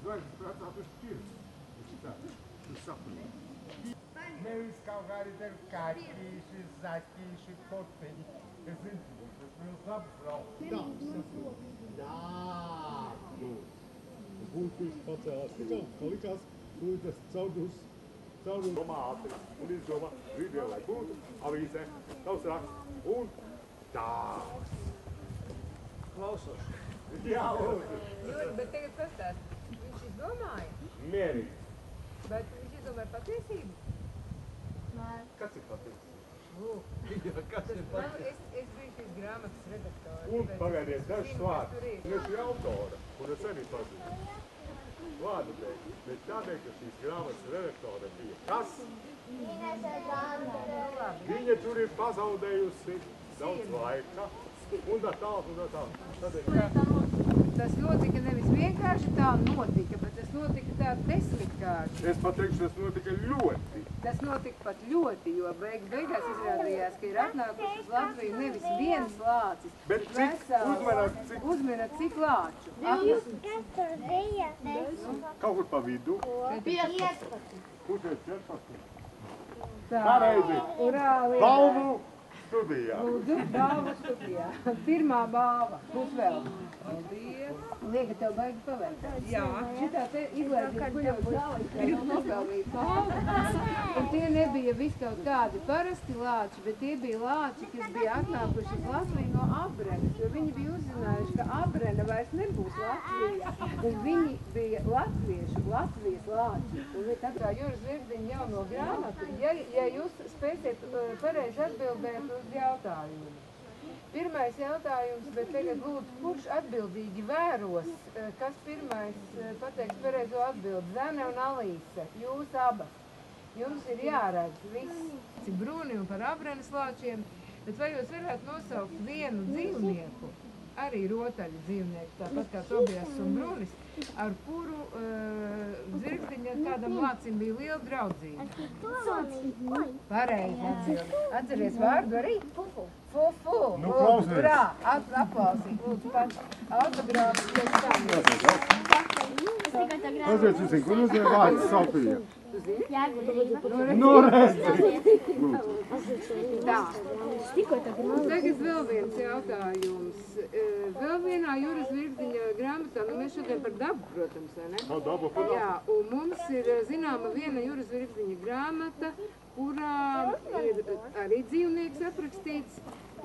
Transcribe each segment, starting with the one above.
zvaigznes precās uz ķirnes. Uz sapņiem. Nevis kaut kādi tev kaķīši, zaķīši, porteņi. Es zinu, tas viņus apbrauc. Jā. Būtīs pacēlās tikā, ka likās, tas caurus domā ātri. Un izdomā, video, lai būtu, avīzē, tavs raksts un tāds. Klausos. Jā, lūdzu. Bet tagad pastāst, viņš izdomāja? Mierīgi. Bet viņš izdomāja patiesību? Kas ir patiesība? Kas ir patiesība? Es biju šīs grāmatas redaktore. Un pagaidies dažs vārds. Un es biju autora, un es arī pazinu. Vārdu dēļ, bet tādēļ, ka šīs grāmatas redaktore bija. Kas? Viņa tur ir pazaudējusi daudz laika. Un tā tālāk, un tā tālāk. Tas notika nevis vienkārši tā notika, bet tas notika tā 10 kārši. Es pateikšu, tas notika ļoti. Tas notika pat ļoti, jo beigās izrādījās, ka ir atnākuši uz Latviju nevis viens lācis, bet cik, uzmanāt, cik lāču. 20. Kaut kur pa vidu. 15. Kur ir 14? Tā. Pareizi. Urā, lielā. Balvu studijā. Lūdzu, balvu studijā. Pirmā balva. Būs vēl. Paldies. Lieka, tev baigi paveikt. Jā. Šitā te izlaidīt guļot zālē, ka jūs nopelnīt balvu. Un tie nebija viskaut kādi parasti lāči, bet tie bija lāči, kas bija atnākuši uz Latviju no Abrenes, jo viņi bija uzzinājuši, ka Abrene vairs nebūs Latvijā. Un viņi bija latviešu, Latvijas lāči. Un tāpēc Juras Virdiņa jauno grāmatu, ja jūs spēsiet pareizi atbildēt uz jautājumu. Pirmais jautājums, bet tagad lūdzu, kurš atbildīgi vēros, kas pirmais pateiks pareizo atbildi? Zane un Alīse, jūs abas. Jums ir jāredz viss brūni un par Abrenes lāčiem, bet vai jūs varētu nosaukt vienu dzīvnieku, arī rotaļu dzīvnieku, tāpat kā Tobijas un Brunis, ar kuru Zirgtiņa kādam lācim bija liela draudzība? Pareizi atbildi. Atceries vārdu arī? Fufu. Nu, klausies. Urā, aplausīt. Lūdzu, pats autogrāfs pēc tam. Klausies, jūs zinu, kur uzdēja vārds Sofija? Nu, redzi. Tā. Tagad vēl viens jautājums. Vēl vienā Juras Virdiņa grāmatā, nu mēs šodien par dabu, protams, vai ne? Dabu par dabu. Jā, un mums ir zināma viena Juras Virdiņa grāmata, kurā ir arī dzīvnieks aprakstīts.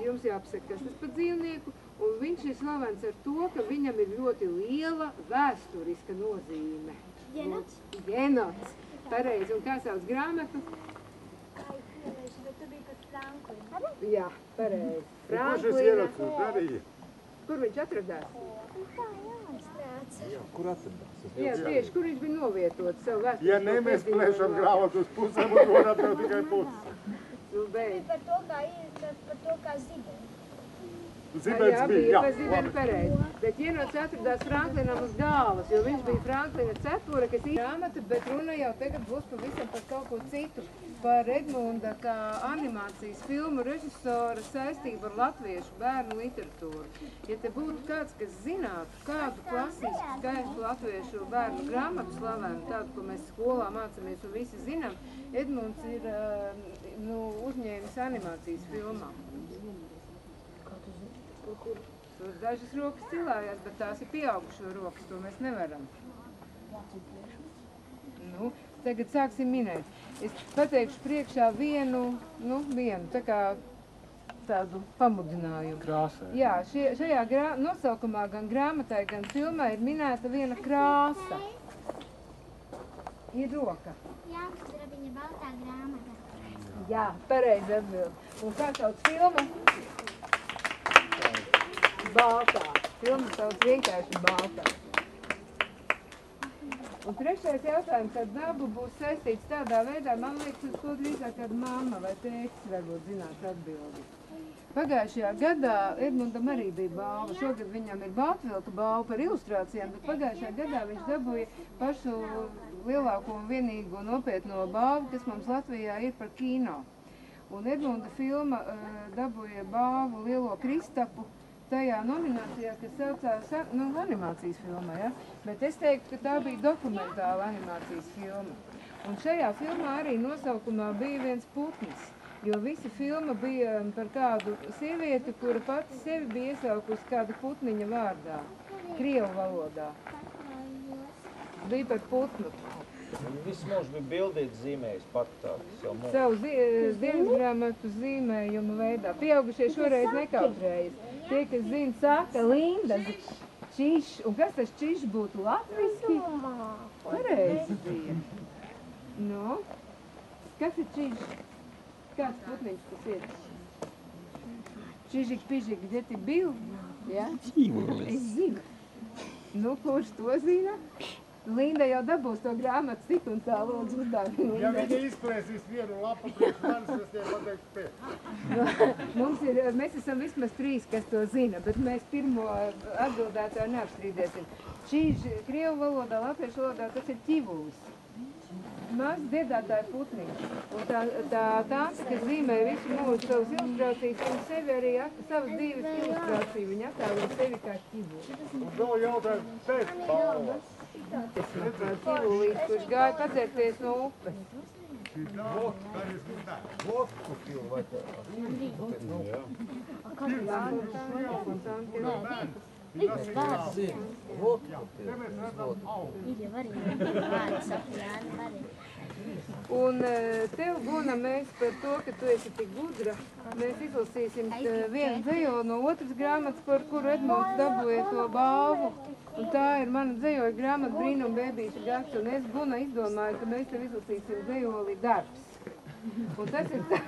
Jums jāapsaka, kas tas par dzīvnieku, un viņš ir slavens ar to, ka viņam ir ļoti liela vēsturiska nozīme. Jenots? Jenots. Pareizi, un kā sauc grāmatu? Jā, pareizi. Kurš šis Jenots darīja? Kur viņš atradās? Kur atradās? Jā, tieši, kur viņš bija novietots savu vēsturisko. Ja ne, mēs plēšam grāmatu uz pusēm un varam tev tikai pusi. Nu, beidz. Par to, kā zibens. Zibens bija, jā. Jā, Zibens pareizi. Bet Jenots atradās Franklinam uz galvas, jo viņš bija Franklina cepura, kas grāmata, bet runa jau tagad būs pavisam par kaut ko citu. Par Edmunda kā animācijas filmu režisora saistību ar latviešu bērnu literatūru. Ja te būtu kāds, kas zinātu, kādu klasisku, skaistu latviešu bērnu grāmatu slavenu, tādu, ko mēs skolā mācāmies un visi zinām, Edmunds ir uzņēmis animācijas filmā. Dažas rokas cilājās, bet tās ir pieaugušo rokas, to mēs nevaram. Nu, tagad sāksim minēt. Es pateikšu priekšā vienu, tā kā tādu pamudinājumu. Krāsē. Jā, šajā nosaukumā gan grāmatai, gan filmā ir minēta viena krāsa. Ir roka. Jā, tas ir viņa baltā grāmata. Jā, pareizi atbild. Un kā sauc filmu? Baltā. Filma sauc vienkārši Baltā. Un trešais jautājums ar dabu būs saistīts tādā veidā, man liekas, uz ko drīzāk kāda mamma vai tētis varbūt zinās atbildi. Pagājušajā gadā Edmundam arī bija balva. Šogad viņam ir Baltvilka balva par ilustrācijām, bet pagājušajā gadā viņš dabūja pašu lielāko un vienīgo nopietno balvu, kas mums Latvijā ir par kino. Un Edmunda filma dabūja balvu Lielo Kristapu tajā nominācijā, kas saucās animācijas filmā, ja? Bet es teiktu, ka tā bija dokumentāla animācijas filma. Un šajā filmā arī nosaukumā bija viens putnis, jo visa filma bija par kādu sievieti, kura pati sevi bija iesaukusi kāda putniņa vārdā, krievu valodā. Bija par putnu. Visu mūžu bija bildīt zīmējis pat tādu savu dienasgrāmatu zīmējumu veidā. Pieaugušie šoreiz nekautrējas. Tie, kas zina, saka Linda, čiš. Un kas tas čiš būtu latviski? Pareizi bija. Nu, kas ir čiš? Kāds putniņš tas ir? Čižik, pižik, где ты был? Ja? Es zinu. Nu, kurš to zina? Linda jau dabūs to grāmatu tik un tā lūdzu uzdāvinu. Ja viņa izplēsīs vienu lapu priekš manis, es tie pateiktu pēc. Mēs esam vismaz 3, kas to zina, bet mēs pirmo atbildētāju neapstrīdēsim. Čīž krievu valodā, latviešu valodā tas ir ķivūs. Mazs dziedātāja putniņš. Un tā tante, kas zīmē visu mūžu savas ilustrācijas, viņa sevi arī savas dzīves ilustrāciju, viņa attēlo sevi kā ķivūs. Un vēl jautājumu pēc balvas. Ķivulīts, kurš gāja padzerties no upes. vodku pil vai tā. Un tev, Guna, mēs par to, ka tu esi tik gudra, mēs izlasīsim vienu dzejoli no otras grāmatas, par kuru Edmunds dabūja to balvu. Un tā ir mana dzejoļa grāmata Brīnuma bēbīša gads, un es, Guna, izdomāju, ka mēs tev izlasīsim dzejoli Darbs. Un tas ir tā,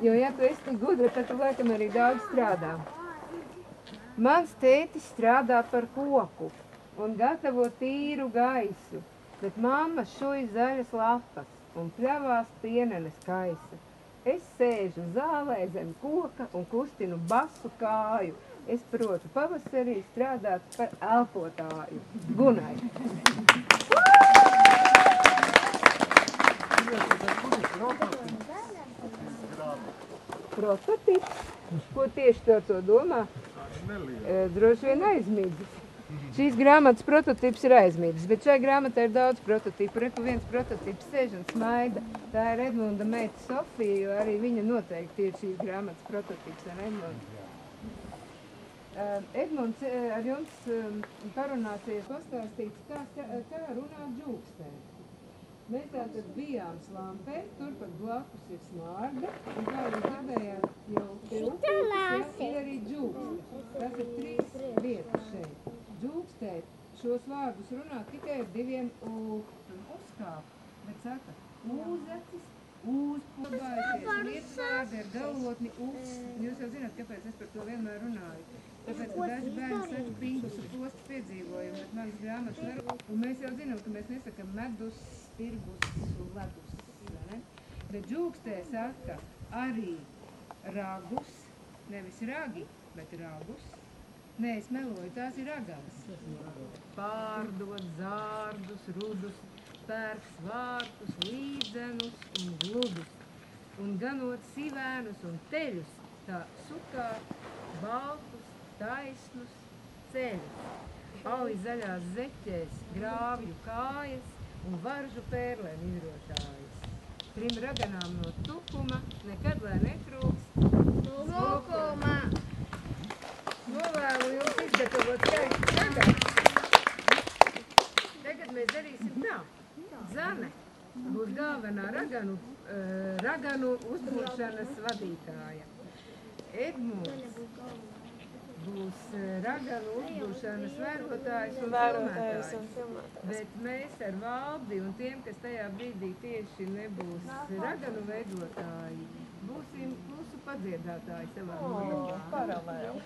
jo ja tu esi tik gudra, tad tu laikam arī daudz strādā. Mans tētis strādā par koku un gatavo tīru gaisu, bet mamma šuj zaļas lapas un pļavās pienenes kaisa. Es sēžu zālē zem koka un kustinu basu kāju. Es protu pavasarī strādāt par elpotāju. Gunai. Prototips. Ko tieši tu ar to domā? Droši vien aizmidzis. Šīs grāmatas prototips ir aizmidzis, bet šai grāmatā ir daudz prototipu. Reku viens prototips sēž un smaida. Tā ir Edmunda meita Sofija, jo arī viņa noteikti ir šīs grāmatas prototips ar Edmundu. Edmunds ar jums parunāsies pastāstīts, kā runāt džūkstē. Mēs tātad bijām Slampē, turpat blakus ir Smārda, un kā jūs dzirdējāt, jau pie upes ir arī džūkste. Tas ir 3 vietas šeit. Džūkstē šos vārdus runā tikai ar 2 u. Uzkāp, bet sakaūzacis, uzpodājušies, lietvārdi ar galotni uz. Jūs jau zināt, kāpēc es par to vienmēr runāju. Tāpēc, ka daži bērni saka pingus un postu piedzīvojumu, bet manas grāmatas nerunā. Un mēs jau zinām, ka mēs nesakam medus, tirgus un ledus, ne? Bet džūkstē saka arī ragus, nevis ragi, bet ragus. Nē, es meloju, tās ir ragavas. Pārdot zārdus, rudus, pērk svārkus, līdzenus un gludus. Un ganot sivēnus un teļus, tā sukā baltus, taisnus ceļus, auj zaļās zeķēs, grāvju kājas un varžu pērlēm izrotājas. 3 raganām no tukuma nekad lai netrūks smukuma. Novēlu jums izgatavot skaistu raganu. Tagad mēs darīsim tā. Zane būs galvenā raganu uzbūšanas vadītāja. Edmunds būs raganu uzbūšanas vērotājs un filmētājs. Bet mēs ar Valdi un tiem, kas tajā brīdī tieši nebūs raganu veidotāji, būsim klusu padziedātāji savā nodomā. Paralēli.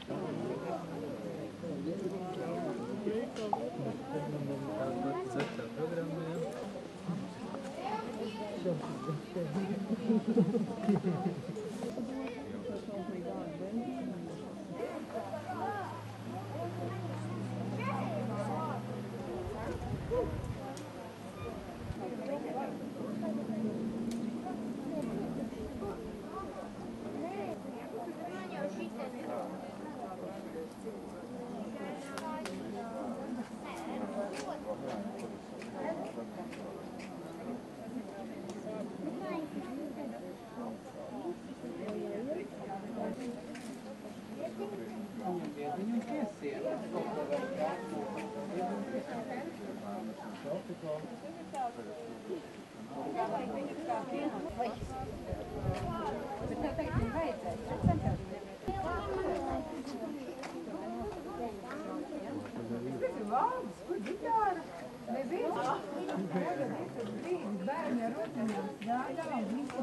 Bet tev teikt, viņa vajadzēs. Tas ir valdes, kur ģitāra? Neviens. Tagad visas brīdis bērni ar rotaļām strādā un visi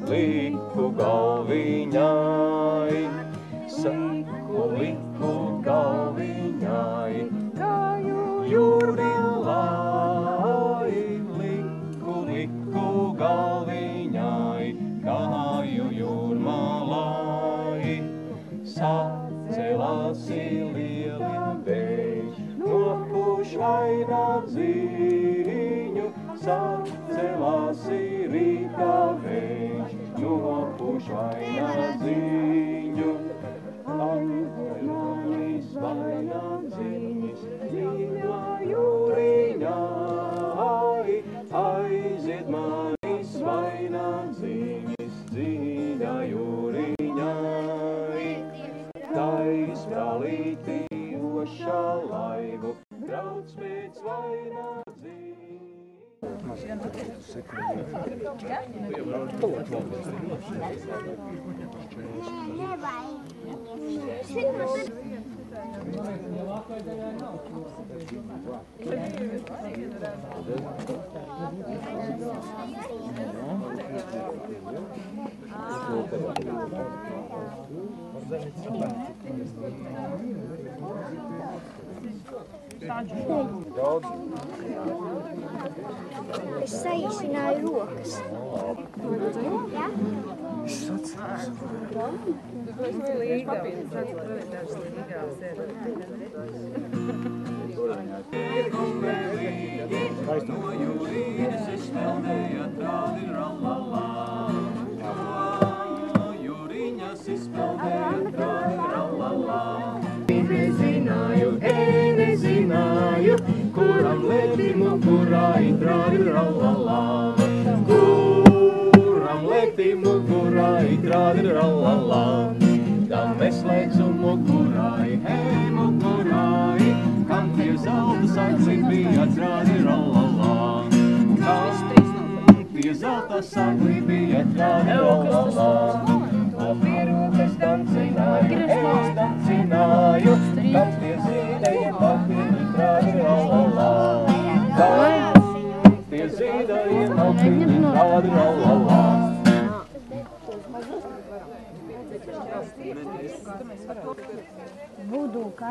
liku galviņai, saku liku galviņai, gāju jūrilai, liku galviņai, gāju jūrmalai, sacelās lieli vējš, nopuš vainā ziņu, sacelās rītā vējš, nopuš vainā ziņu. Angelis vainā ziņas, dziļā jūriņai, aiziet manis vainā ziņas, dziļā jūriņai. Tais brālīti ošā laivu, brauc pēc vainā ziņas. Es saīsināju rokas. Ja? Nezināju, kuram letimu, kurai trādi-rallallā. Kuram letimu, kurai trādi-rallallā. Tam es slēdzumu, kurai, hei, mukurai, kam tie zelta sakli bija trādi-rallallā. Kam tie zelta sakli bija trādi-rallallā. O pierokas dancināju, es dancināju, kam tie zīdēja pakļi trādi-rallallā. Kam tie zīdēja pakļi trādi-rallallā. Budu kā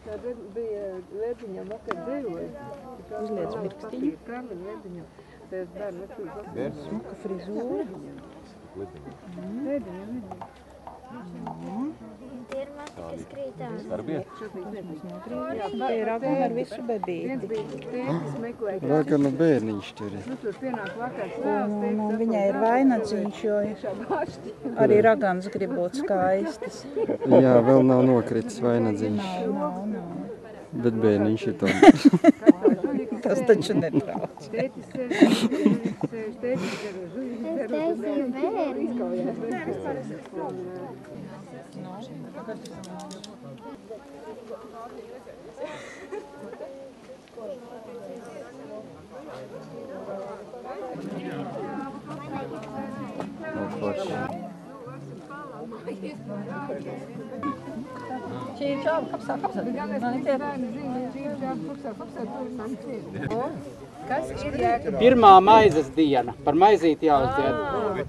Tad bija Lēdziņam vakar dzējoja. Uzliec mirkstiņu. Karmen Lēdziņam. Tās bērni vecūs. Smuka frizūra. Lēdziņam. Tie ir mati, kas krītās. Darbiet? Tā ir Ragana ar visu bebīti. Viens bija tētis meklēja. Ragana bērniņš tur ir. Nu, tur pienāk vakars vēls. Viņai ir vainadziņš, jo arī Ragans grib būt skaistas. Jā, vēl nav nokritis vainadziņš. Bet bērniņš ir tomēr. Tas taču netrauc. Tētis ir Pirmā maizes diena. Par maizīti jāuzdied.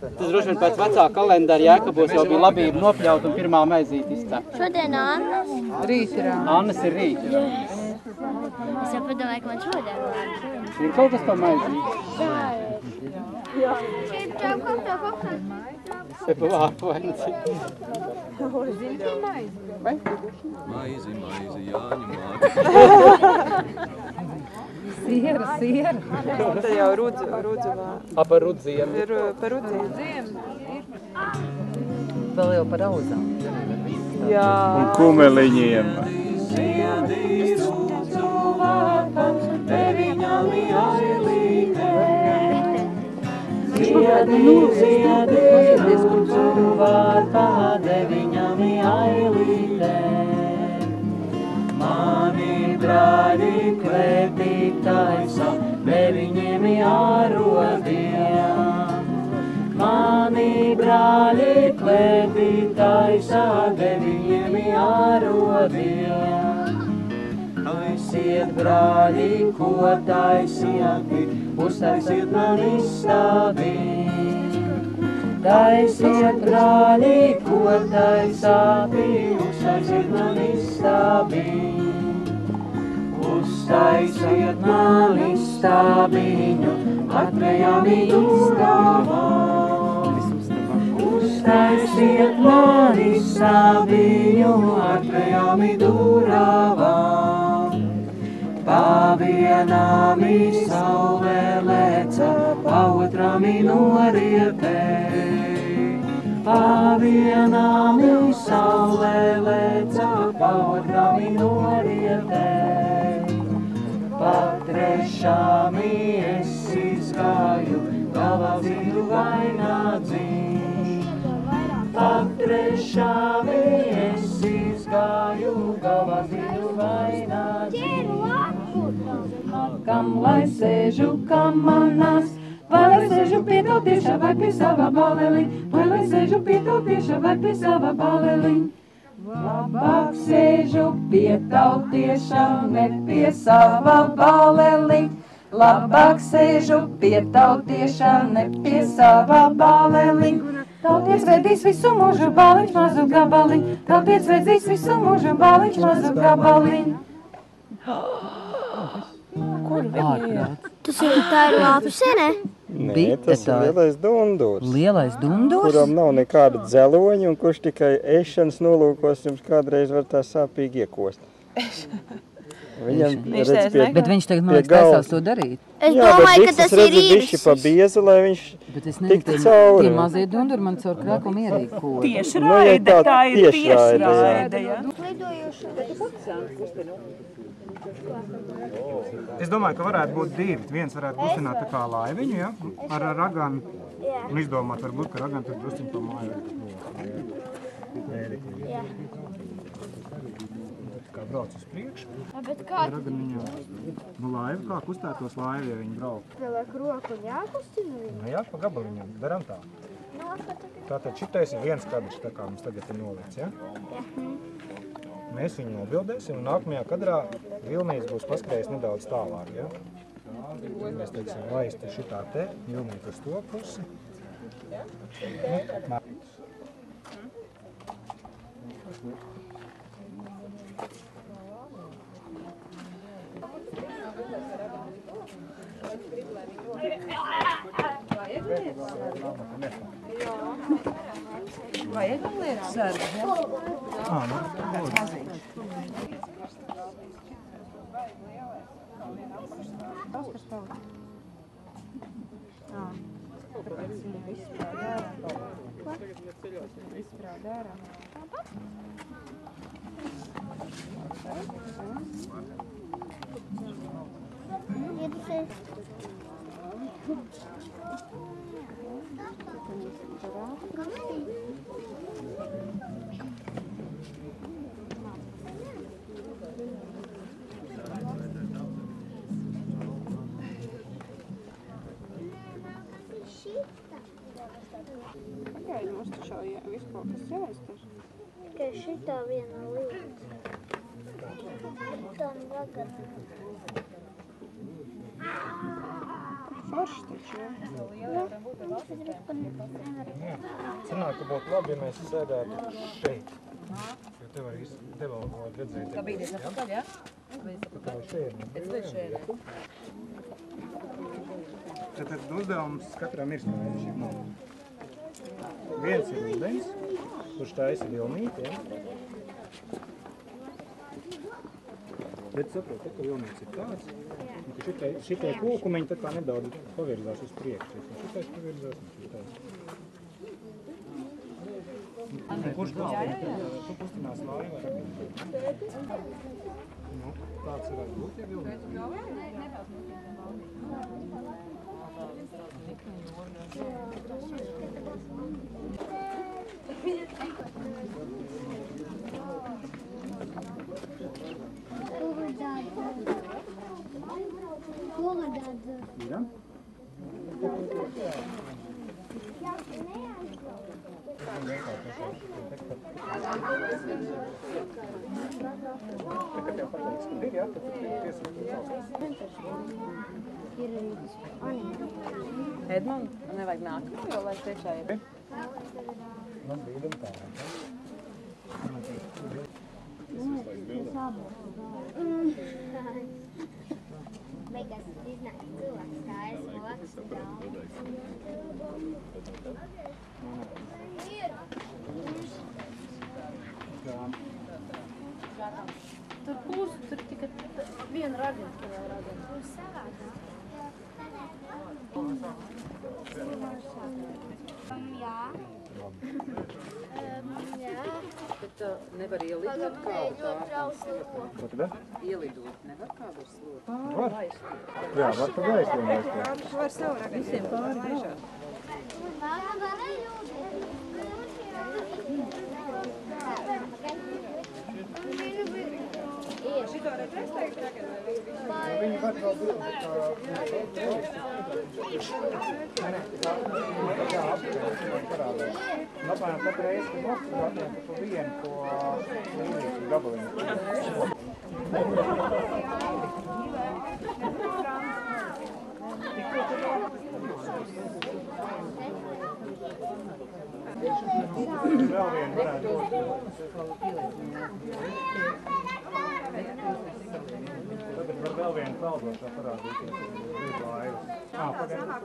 Tas droši vien pēc vecā kalendāra Jēkabos jau bija labība nopļaut un pirmā maizīti izcēpt. Šodien Annas. Rīt ir Annas ir rīt. Es jau padomāju, ka man šodien vārds. Ir kaut kas par maizīti? Šeit kopā. Vai pa vārpu vai necīt? Maizi, Jāņu māte. Siera. Tad jau rudzu vārdu. Par rudzienu. Ir par rudzienu. Vēl jau par auzām. Jā. Un kumeliņiem. Ziedi skuduru vārpā deviņām ailītēm. Mani brāļi klētī taisa deviņiem arodiem. Mani brāļi klētī taisa deviņiem arodiem. Taisiet, brāļi, ko taisiet, uztaisiet man izstāvi. Taisiet, brāļi, ko taisāti, uztaisiet man izstāvi. Uztaisiet man izstāviņu, atvejami jūravā. Uztaisiet man izstāviņu, atvejami jūravā. Pavienami saule leca, pautrami norietēj. Pavienami saule leca, pautrami norietēj. Patrešami es izgāju, galvā zīdu vainādzīšu. Patrešami es izgāju, galvā zīdu vainādzīšu. Kam lai sēžu, kam manās, vai lai sēžu pie tautieša vai pie sava baleliņ, vai lai sēžu pie tautieša vai pie sava baleliņ. Labāk sēžu pie tautieša, ne pie sava baleliņ. Labāk sēžu pie tautieša, ne pie sava baleliņ. Tauties vedīs visu mūžu baliņš mazu gabaliņ, tauties vedīs visu mūžu baliņš mazu gabaliņ. Kur viņi ir? Tā ir lapse, ne? Nē, tas ir lielais dundurs. Lielais dundurs? Kuram nav nekāda dzeloņa un kurš tikai ēšanas nolūkos jums kādreiz var tā sāpīgi iekost. Viņam redz pie Bet viņš tagad, man liekas, taisās to darīt. Es domāju, ka tas ir bišķi pa biezu, lai viņš tiktu cauri. Tie mazie dunduri man caur krākumu ierīgi koda. Tiešraide, tā ir tiešraide, ja. Es domāju, ka varētu būt divi. Viens varētu kustināt tā kā laiviņu, ja? Ar raganu. Un izdomāt, varbūt, ka raganu tur drusciņ pa māju. Jā. Kā brauc uz priekšu. Bet kā? Nu, laiva, kā kustētos laivi, ja viņi brauc? Pieliek roku un jākustina viņu? Nu jā, pa gabaliņam. Daram tā. Tātad šitais ir viens kadrs, tā kā mums tagad ir noliec, ja? Jā. Mēs viņu nobildēsim un nākamajā kadrā Vilnīts būs paskrējis nedaudz tālāk, ja? Mēs teiksim, laisti šitā te, Vilnīt uz to pusi. Nu, Vajag vēl lietas sargi, ja? Nu, Pagaidi, mums taču visu kaut kas jāizdara. Tikai šitā viena lieta. Tam vagad. Forši taču, ja? Sanāk, ka būtu labi, ja mēs sēdētu šeit. Jo te var redzēt. Tā bīdies apakaļ, ja? Tā kā šeit. Tad uzdevums katram ir skaidrs. Viens ir ūdens, kurš taisa vilnīti, ja? Bet saproti, ka vilnīts ir tāds, ka šitie kūkumiņi tā kā nedaudz pavirzās uz priekšu. Šitais pavirzās un šitais. Kurš galvā? Tu pustinās laivu ar nu, tāds varētu būt, ja vilnīts. Ja? Edmund, nevajag nākamā, jo lai priekšā ir. Man bīdam tā. Beigās iznāk cilvēks, kā es lokas Tur būs, tur tikai viena ragina, tur vēl ragina. Būs savāds. Jā. Jā. Bet nevar ielidot kādu tādu. Ko tad? Ielidot nevar kādu ar slotu. Var? Jā, var pa gaisu vienreiz. Var savu raginu. Visiem pāri brīžā. Šito redzēs teikt tagad? Viņi var vēl būt kā parādās. Apmēram katru reizi, kad nospēr atliek pa vienu to līnijas gabaliņu. Vēl vienu varētu būt. Tagad var vēl vienu peldošā parādīties. Bija laivas. Pagaid.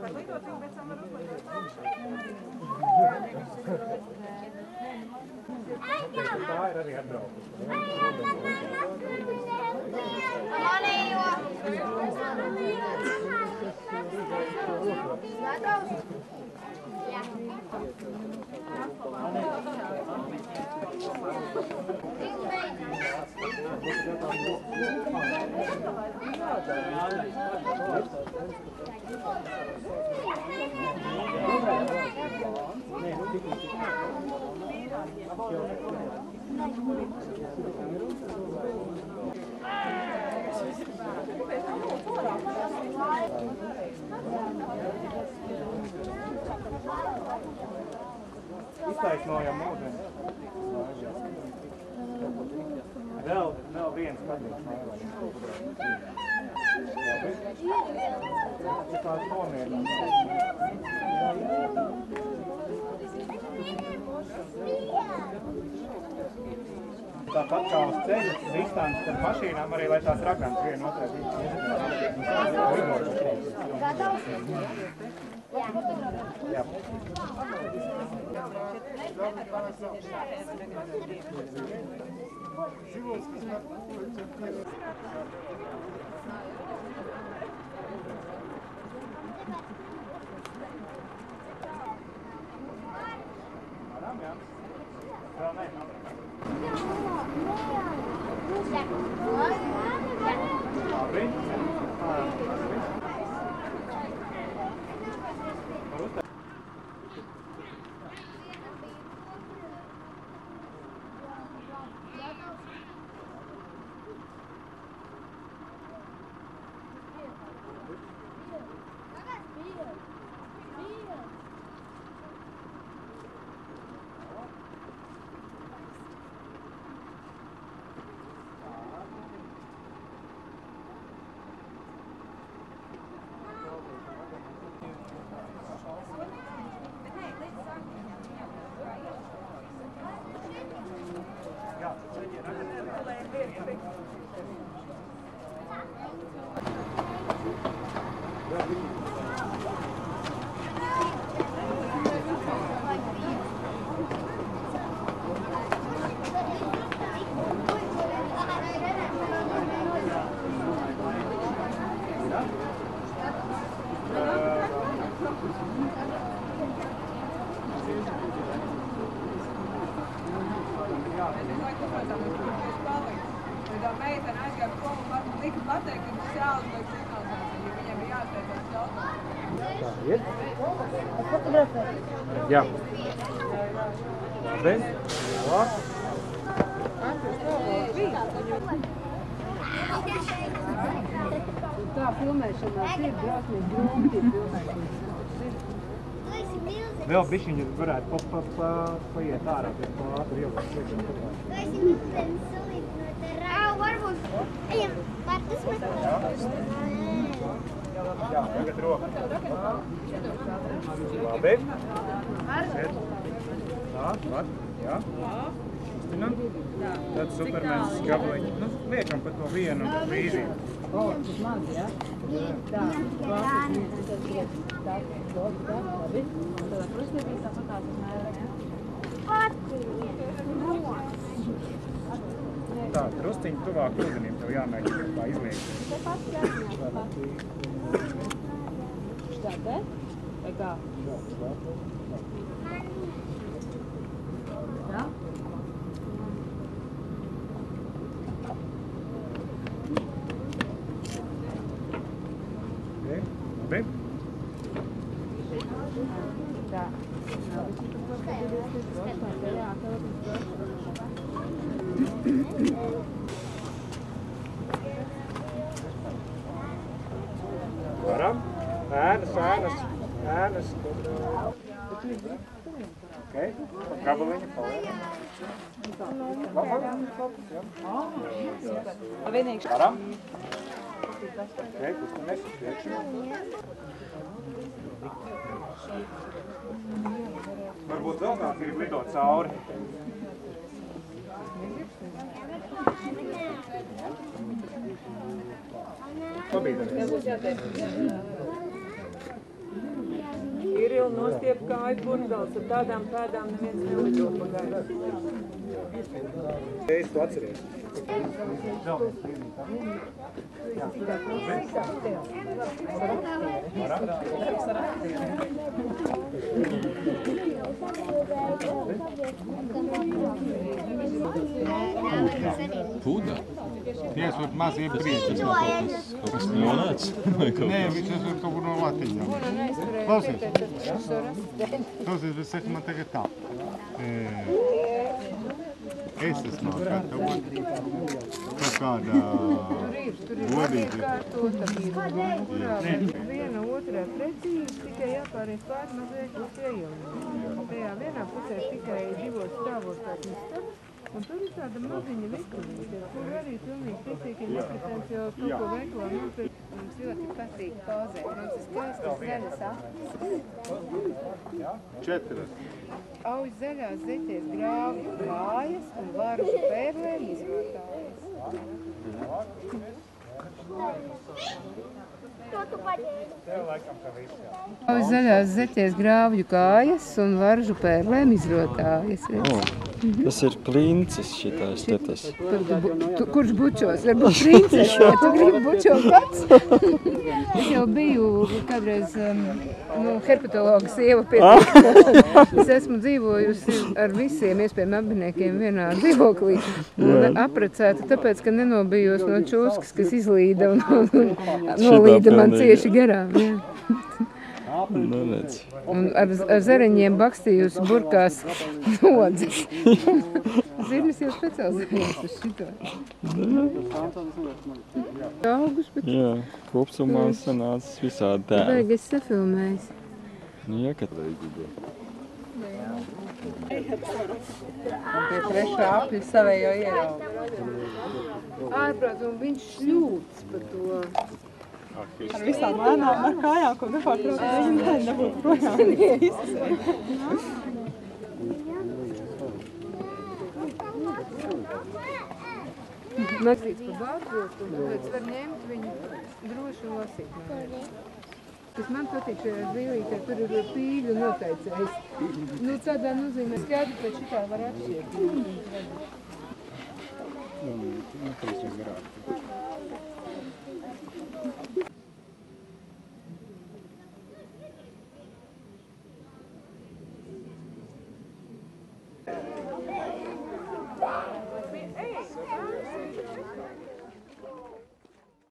Tā ir arī atbraukusi. Iztaisnojam ūdeni. Vēl viens kadrīgs laivā. Tāds nomierināts. Tāpat kā uz ceļa distances ar mašīnām, arī lai tās ragans vienu otrai. Jā. Jā. Labi. Tā filmēšanās ir drausmīgi grūti filmēt. Vēl bišķiņi varētu paiet ārā pie ātri ielūst. Varbūt. Ejam, Martas meklēt. Jā, tagad roka. Labi. Sēd. Tā, var. Jā. Uztinam. Tad supermens gabaliņi. Nu, liekam pa to vienu vīzību. O, tas maz, jā? Tā, labi. Tādā krustēbī tāpatās apmēram, jā? Tā, trusciņi tuvāk ūdenim, tev jāmēģina tā izliekt. Tā te? Vai kā? Jā? Labi? Tā. Varam? Ēnas. Ok, gabaliņi paliek. Varam? Ok, kustamies uz priekšu. Varbūt vēl kāds grib lidot cauri. Pabīdamies. Kiril nostiep kāju burgals, ar tādām pēdām neviens nelido pagaidu. Es to atceries. Puda? Ties var maz iepriecas no kaut kas monēts? Nē, viņš esot kaut kur no Latīņām. Klausies. Klausies, bet saka man tagad tā. Es esmu gatavot kaut kādā godīgi. Viena otrā precīzi, tikai jāpāries pāri mazliet uz iejaunību. Tajā vienā pusē tikai divos stāvos tāds istabs, un tur ir tāda maziņa vikrunīte, kur arī pilnīgi ticīgi nepretencijos kaut ko veiklā nopirkt. Mums ļoti patīk pozēt. Mums ir skaistas zaļas acis. 4. Auž zaļās zeķēs grāvju kājas un varu pērlēm izrotājas. Tev laikam, ka viss jā. Zaļās zeķēs grāvju kājas un varžu pērlēm izrotājas. Tas ir klincis šitais te tas. Kurš bučos? Varbūt princes, vai tu gribi bučo pats? Es jau biju kādreiz herpetologa sieva pie Es esmu dzīvojusi ar visiem iespējami abiniekiem vienā dzīvoklī un aprecēta, tāpēc, ka nenobijos no čūskas, kas izlīda un nolīda man cieši garām. Un ar zareņiem bakstījusi burkās nodzes. Zirnis jau specializējās uz šito. Augus, bet... Jā, kopsumā sanācis visādi tēli. Baigi es safilmējis. Jā, kad reizī. Pie trešā apļa savējo ierauga. Ārprāt, un viņš šļūts par to. Ar visām lēnām, ar kājām, ko nepārtraukt, viņa nebūtu projām izsēja. Mazīts pa bārdrotu, un tāpēc var ņemt viņu droši un lasīt. Kas man patīk šajā zīlītē, tur ir pīļu noteicējis. Nu, tādā nozīmē skaidri pēc šitā var atšķirt.